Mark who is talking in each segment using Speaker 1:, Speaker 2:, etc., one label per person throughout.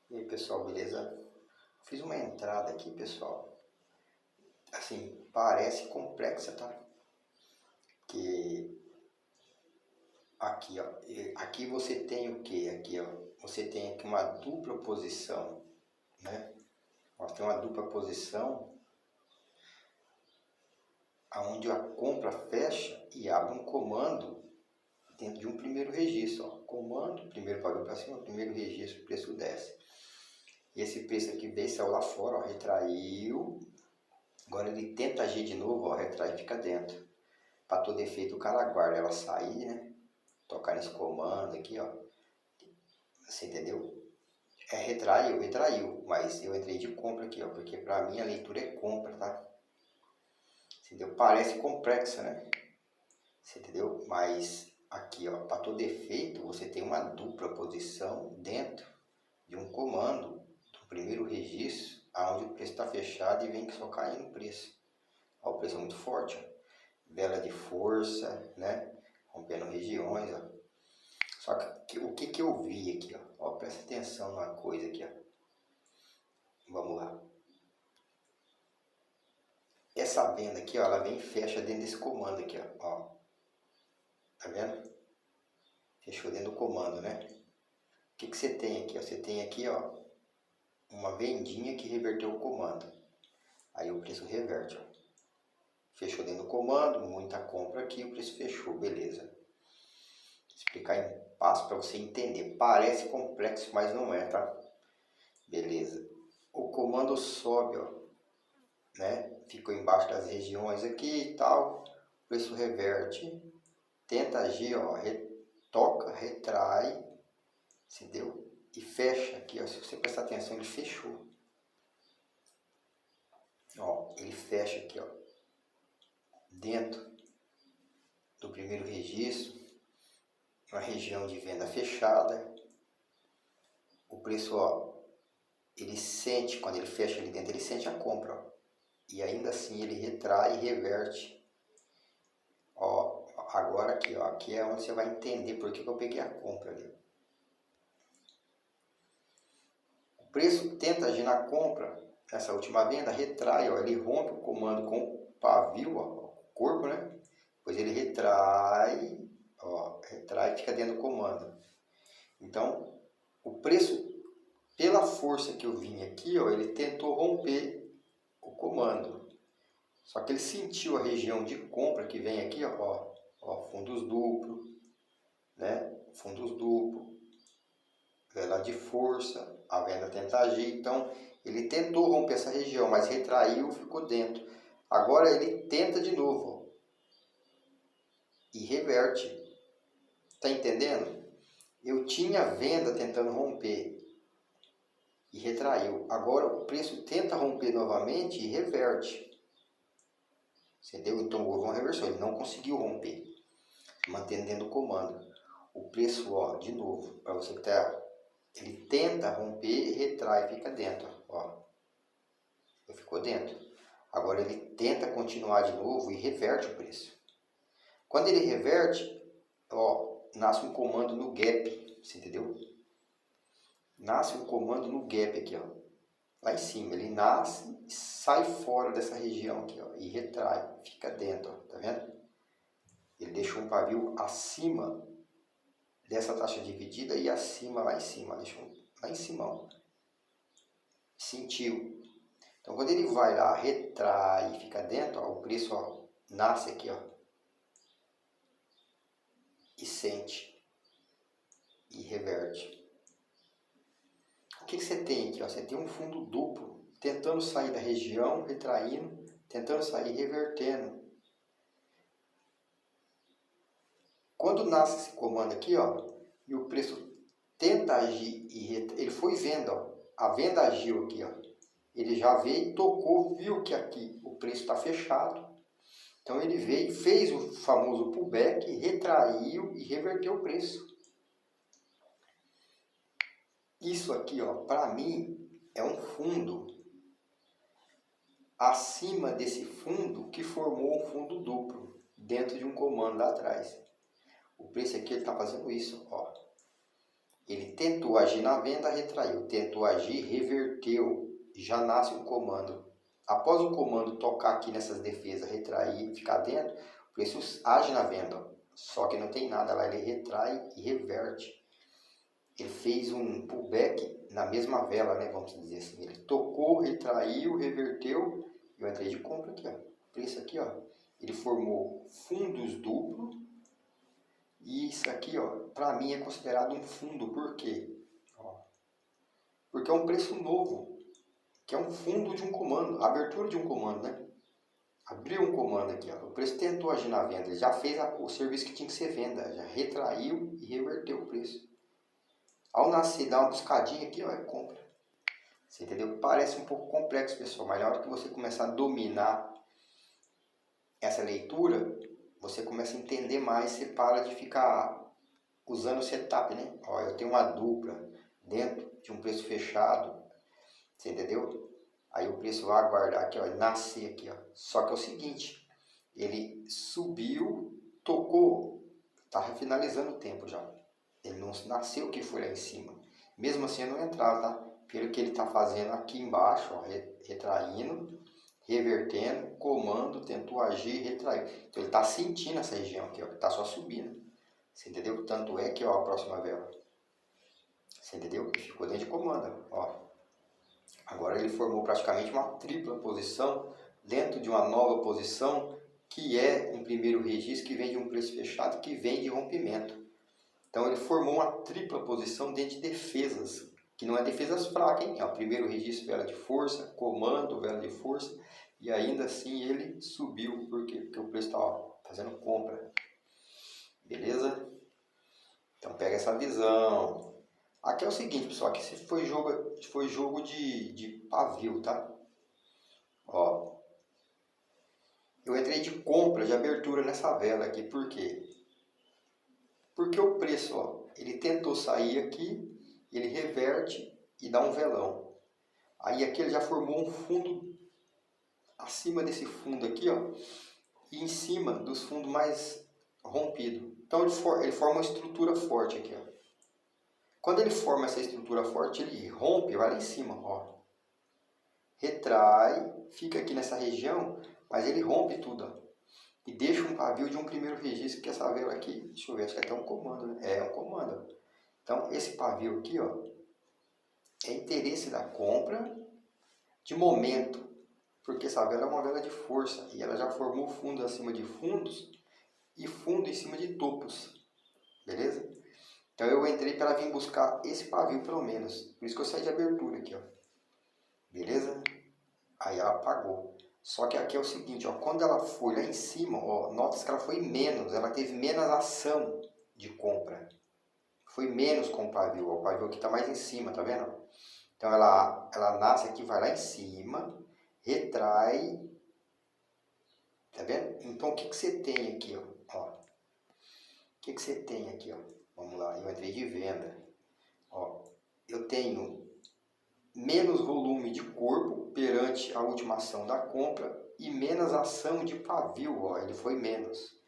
Speaker 1: E aí pessoal, beleza? Fiz uma entrada aqui, pessoal. Assim, parece complexa, tá? Que aqui, ó, aqui você tem o que? Aqui, ó, você tem aqui uma dupla posição, né? Ó, tem uma dupla posição aonde a compra fecha e abre um comando dentro de um primeiro registro, ó. Comando, primeiro pagou para cima, primeiro registro, o preço desce. E esse preço aqui veio, saiu lá fora, ó, retraiu. Agora ele tenta agir de novo, ó, retrai e fica dentro. Para todo efeito o cara aguarda ela sair, né? Tocar nesse comando aqui, ó. Você entendeu? É retraiu, mas eu entrei de compra aqui, ó, porque para mim a leitura é compra, tá? Entendeu? Parece complexa, né? Você entendeu? Mas aqui, ó, para todo efeito você tem uma dupla posição dentro de um comando do primeiro registro, aonde o preço está fechado e vem só caindo o preço. Ó, o preço é muito forte, ó. Vela de força, né? Rompendo regiões, ó. Só que o que eu vi aqui, ó? Ó, presta atenção numa coisa aqui, ó. Vamos lá. Essa venda aqui, ó, ela vem e fecha dentro desse comando aqui, ó. Tá vendo? Fechou dentro do comando, né? O que você tem aqui, ó? Você tem aqui, ó, uma vendinha que reverteu o comando. Aí o preço reverte, ó. Fechou dentro do comando, muita compra aqui, o preço fechou, beleza. Vou explicar em passo para você entender. Parece complexo, mas não é, tá? Beleza. O comando sobe, ó, né? Ficou embaixo das regiões aqui e tal. O preço reverte. Tenta agir, ó, toca, retrai, entendeu? E fecha aqui, ó. Se você prestar atenção, ele fechou. Ó, ele fecha aqui, ó, dentro do primeiro registro, uma região de venda fechada. O preço, ó, ele sente, quando ele fecha ali dentro, ele sente a compra, ó. E ainda assim ele retrai e reverte. Ó, agora aqui, ó, aqui é onde você vai entender por que eu peguei a compra ali. O preço tenta agir na compra, essa última venda, retrai, ó, ele rompe o comando com o pavio, ó, o corpo, né? Depois ele retrai, ó, retrai e fica dentro do comando. Então, o preço, pela força que eu vim aqui, ó, ele tentou romper o comando. Só que ele sentiu a região de compra que vem aqui, ó, fundos duplos, né? Fundos duplos, vela de força, a venda tenta agir. Então, ele tentou romper essa região, mas retraiu, ficou dentro. Agora ele tenta de novo, ó, e reverte. Tá entendendo? Eu tinha a venda tentando romper e retraiu. Agora o preço tenta romper novamente e reverte. Entendeu? Então houve uma reversão, ele não conseguiu romper, mantendo dentro do comando. O preço, ó, de novo, para você que tá, ele tenta romper, retrai, fica dentro, ó. Ficou dentro. Agora ele tenta continuar de novo e reverte o preço. Quando ele reverte, ó, nasce um comando no gap, você entendeu? Nasce um comando no gap aqui, ó. Lá em cima, ele nasce e sai fora dessa região aqui, ó, e retrai, fica dentro, ó, tá vendo? Ele deixou um pavio acima dessa taxa dividida e acima, lá em cima, deixou lá em cima, ó. Sentiu. Então quando ele vai lá, retrai e fica dentro, ó, o preço, ó, nasce aqui, ó, e sente e reverte. O que você tem aqui, ó? Você tem um fundo duplo tentando sair da região, retraindo, tentando sair, revertendo. Quando nasce esse comando aqui, ó, e o preço tenta agir e ele foi vendo, ó, a venda agiu aqui, ó, ele já veio, tocou, viu que aqui o preço está fechado, então ele veio, fez o famoso pullback, retraiu e reverteu o preço. Isso aqui, ó, para mim é um fundo. Acima desse fundo que formou um fundo duplo dentro de um comando lá atrás. O preço aqui está fazendo isso, ó. Ele tentou agir na venda, retraiu. Tentou agir, reverteu. Já nasce um comando. Após o comando tocar aqui nessas defesas, retrair, ficar dentro, o preço age na venda. Só que não tem nada lá, ele retrai e reverte. Ele fez um pullback na mesma vela, né? Vamos dizer assim. Ele tocou, retraiu, reverteu. Eu entrei de compra aqui, ó. O preço aqui, ó. Ele formou fundos duplos. E isso aqui, ó, para mim é considerado um fundo. Por quê? Ó, porque é um preço novo, que é um fundo de um comando, abertura de um comando, né? Abriu um comando aqui, ó. O preço tentou agir na venda, ele já fez o serviço que tinha que ser venda, já retraiu e reverteu o preço. Ao nascer, dá uma buscadinha aqui, ó, é compra. Você entendeu? Parece um pouco complexo, pessoal, mas na hora que você começar a dominar essa leitura, você começa a entender mais, você para de ficar usando o setup, né? Ó, eu tenho uma dupla dentro de um preço fechado, você entendeu? Aí o preço vai aguardar aqui, ó, nascer aqui, ó. Só que é o seguinte, ele subiu, tocou, tá finalizando o tempo já. Ele não nasceu que foi lá em cima. Mesmo assim eu não entrar, tá? Pelo que ele tá fazendo aqui embaixo, ó, retraindo, revertendo, comando, tentou agir, retraiu. Então ele tá sentindo essa região aqui, ó, que tá só subindo. Você entendeu? Tanto é que, ó, a próxima vela. Você entendeu? Ele ficou dentro de comando, ó. Agora ele formou praticamente uma tripla posição dentro de uma nova posição que é um primeiro registro que vem de um preço fechado que vem de rompimento. Então ele formou uma tripla posição dentro de defesas, que não é defesas fracas, hein? É o primeiro registro, vela de força, comando, vela de força, e ainda assim ele subiu. Por quê? Porque o preço está fazendo compra. Beleza? Então pega essa visão. Aqui é o seguinte, pessoal, aqui foi jogo de pavio, tá? Ó, eu entrei de compra, de abertura nessa vela aqui, por quê? Porque o preço, ó, ele tentou sair aqui, ele reverte e dá um velão. Aí aqui ele já formou um fundo acima desse fundo aqui, ó, e em cima dos fundos mais rompidos. Então ele forma uma estrutura forte aqui, ó. Quando ele forma essa estrutura forte, ele rompe, vai lá em cima, ó. Retrai, fica aqui nessa região, mas ele rompe tudo, ó. E deixa um pavio de um primeiro registro, que essa vela aqui, deixa eu ver, acho que é até um comando, né? É um comando. Então, esse pavio aqui, ó, é interesse da compra de momento, porque essa vela é uma vela de força e ela já formou fundo acima de fundos e fundo em cima de topos, beleza? Então eu entrei para vir buscar esse pavio pelo menos, por isso que eu saí de abertura aqui, ó, beleza? Aí ela apagou. Só que aqui é o seguinte, ó, quando ela foi lá em cima, ó, nota que ela foi menos, ela teve menos ação de compra. Foi menos com o pavio, ó, o pavio aqui está mais em cima, tá vendo? Então ela nasce aqui, vai lá em cima, retrai, tá vendo? Então o que você tem aqui, ó? O que você tem aqui, ó? Vamos lá, eu entrei de venda. Ó, eu tenho menos volume de corpo perante a última ação da compra e menos ação de pavio, ó, ele foi menos.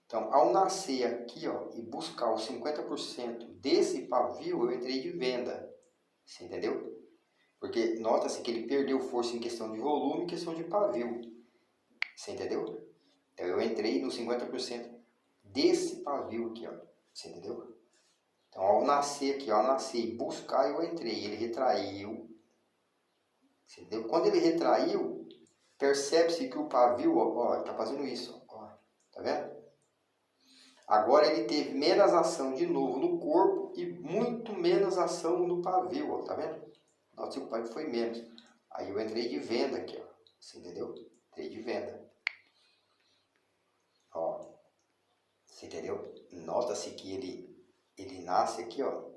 Speaker 1: Então, ao nascer aqui, ó, e buscar os 50% desse pavio, eu entrei de venda. Você entendeu? Porque nota-se que ele perdeu força em questão de volume e questão de pavio. Você entendeu? Então, eu entrei no 50% desse pavio aqui, ó. Você entendeu? Então, ao nascer aqui, ao nascer e buscar, eu entrei. Ele retraiu. Você entendeu? Quando ele retraiu, percebe-se que o pavio, ó, tá fazendo isso, ó. Tá vendo? Agora ele teve menos ação de novo no corpo e muito menos ação no pavio, ó, tá vendo? Nossa, o pavio foi menos. Aí eu entrei de venda aqui, ó. Você entendeu? Entrei de venda. Ó. Você entendeu? Nota-se que ele nasce aqui, ó.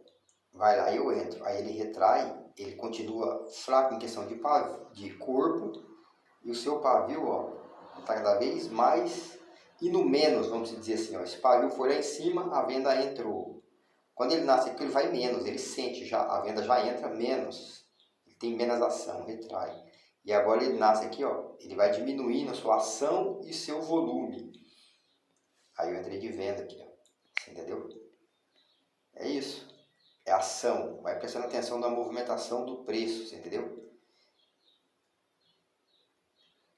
Speaker 1: Vai lá, eu entro. Aí ele retrai, ele continua fraco em questão de pavio, de corpo. E o seu pavio, ó, tá cada vez mais indo menos, vamos dizer assim, ó. Esse pavio foi lá em cima, a venda entrou. Quando ele nasce aqui, ele vai menos, ele sente, já, a venda já entra menos. Ele tem menos ação, retrai. E agora ele nasce aqui, ó, ele vai diminuindo a sua ação e seu volume. Aí eu entrei de venda aqui, ó. Você entendeu? É isso. é ação. Vai prestando atenção na movimentação do preço, você entendeu?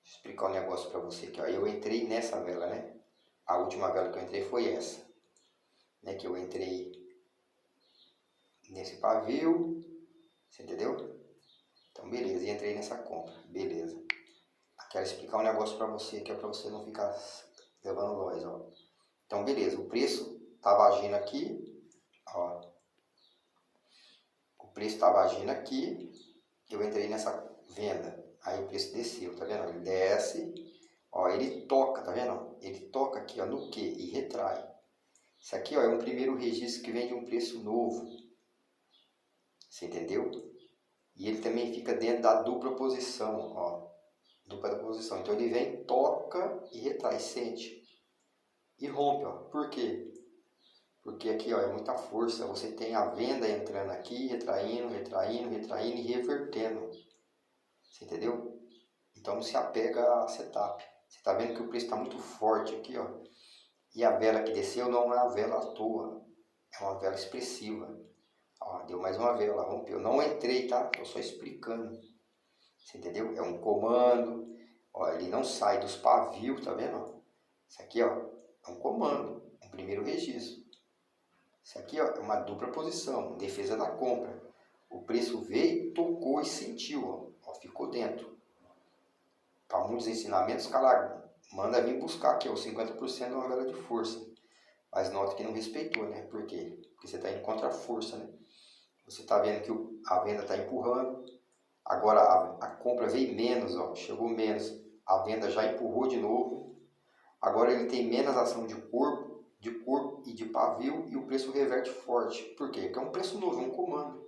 Speaker 1: Deixa eu explicar um negócio para você aqui, ó. Eu entrei nessa vela, né? A última vela que eu entrei foi essa, né? Que eu entrei nesse pavio, você entendeu? Então, beleza, e entrei nessa compra, beleza. Quero explicar um negócio para você, que é para você não ficar levando nós, ó. Então, beleza, o preço estava agindo aqui, ó. O preço estava agindo aqui, eu entrei nessa venda, aí o preço desceu, tá vendo? Ele desce, ó, ele toca, tá vendo? Ele toca aqui, ó, no Q e retrai. Isso aqui, ó, é um primeiro registro que vem de um preço novo, você entendeu? E ele também fica dentro da dupla posição, ó, dupla posição. Então ele vem, toca e retrai, sente e rompe, ó. Por quê? Porque aqui, ó, é muita força. Você tem a venda entrando aqui, retraindo, retraindo, retraindo e revertendo. Você entendeu? Então não se apega a setup. Você está vendo que o preço está muito forte aqui, ó. E a vela que desceu não é uma vela à toa. É uma vela expressiva. Ó, deu mais uma vela, rompeu. Não entrei, tá? Estou só explicando. Você entendeu? É um comando. Ó, ele não sai dos pavios, tá vendo? Isso aqui, ó, é um comando, um primeiro registro. Isso aqui, ó, é uma dupla posição, defesa da compra. O preço veio, tocou e sentiu, ó, ficou dentro. Para muitos ensinamentos, cara, manda vir buscar aqui, ó, 50% de uma vela de força. Mas nota que não respeitou, né? Por quê? Porque você está indo contra a força, né? Você está vendo que a venda está empurrando. Agora a compra veio menos, ó, chegou menos. A venda já empurrou de novo. Agora ele tem menos ação de corpo e de pavio e o preço reverte forte. Por quê? Porque é um preço novo, é um comando.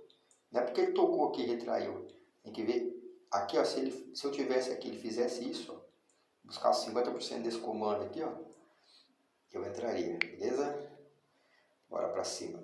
Speaker 1: Não é porque ele tocou aqui e retraiu. Tem que ver. Aqui, ó, se eu tivesse aqui, ele fizesse isso, ó, buscasse 50% desse comando aqui, ó, eu entraria, beleza? Bora pra cima.